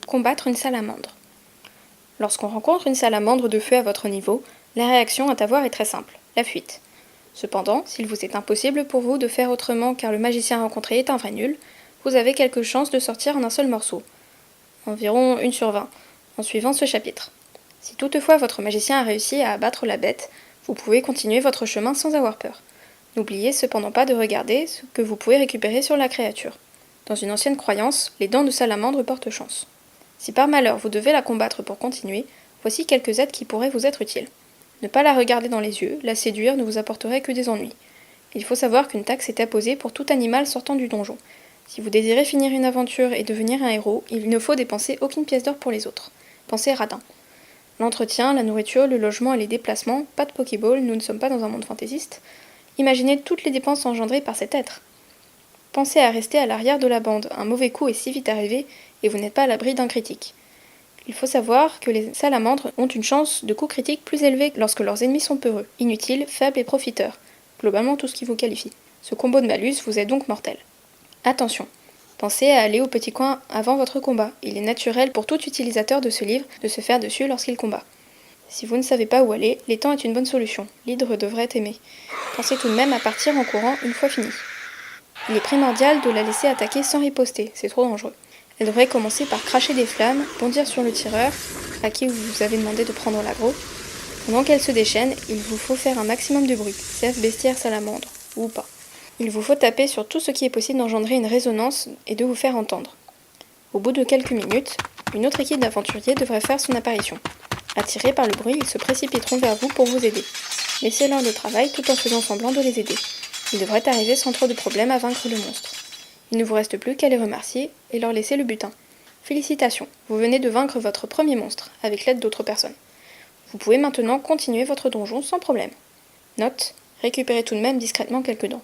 combattre une salamandre. Lorsqu'on rencontre une salamandre de feu à votre niveau, la réaction à avoir est très simple, la fuite. Cependant, s'il vous est impossible pour vous de faire autrement car le magicien rencontré est un vrai nul, vous avez quelques chances de sortir en un seul morceau, environ 1 sur 20, en suivant ce chapitre. Si toutefois votre magicien a réussi à abattre la bête, vous pouvez continuer votre chemin sans avoir peur. N'oubliez cependant pas de regarder ce que vous pouvez récupérer sur la créature. Dans une ancienne croyance, les dents de salamandre portent chance. Si par malheur vous devez la combattre pour continuer, voici quelques aides qui pourraient vous être utiles. Ne pas la regarder dans les yeux, la séduire ne vous apporterait que des ennuis. Il faut savoir qu'une taxe est apposée pour tout animal sortant du donjon. Si vous désirez finir une aventure et devenir un héros, il ne faut dépenser aucune pièce d'or pour les autres. Pensez radin. L'entretien, la nourriture, le logement et les déplacements, pas de Pokéball, nous ne sommes pas dans un monde fantaisiste. Imaginez toutes les dépenses engendrées par cet être. Pensez à rester à l'arrière de la bande, un mauvais coup est si vite arrivé et vous n'êtes pas à l'abri d'un critique. Il faut savoir que les salamandres ont une chance de coup critique plus élevée lorsque leurs ennemis sont peureux, inutiles, faibles et profiteurs. Globalement tout ce qui vous qualifie. Ce combo de malus vous est donc mortel. Attention, pensez à aller au petit coin avant votre combat. Il est naturel pour tout utilisateur de ce livre de se faire dessus lorsqu'il combat. Si vous ne savez pas où aller, l'étang est une bonne solution. L'hydre devrait aimer. Pensez tout de même à partir en courant une fois fini. Il est primordial de la laisser attaquer sans riposter, c'est trop dangereux. Elle devrait commencer par cracher des flammes, bondir sur le tireur, à qui vous avez demandé de prendre l'aggro. Pendant qu'elle se déchaîne, il vous faut faire un maximum de bruit, cerf, bestiaire, salamandre, ou pas. Il vous faut taper sur tout ce qui est possible d'engendrer une résonance et de vous faire entendre. Au bout de quelques minutes, une autre équipe d'aventuriers devrait faire son apparition. Attirés par le bruit, ils se précipiteront vers vous pour vous aider. Laissez-leur le travail tout en faisant semblant de les aider. Ils devraient arriver sans trop de problèmes à vaincre le monstre. Il ne vous reste plus qu'à les remercier et leur laisser le butin. Félicitations, vous venez de vaincre votre premier monstre, avec l'aide d'autres personnes. Vous pouvez maintenant continuer votre donjon sans problème. Note, récupérez tout de même discrètement quelques dents.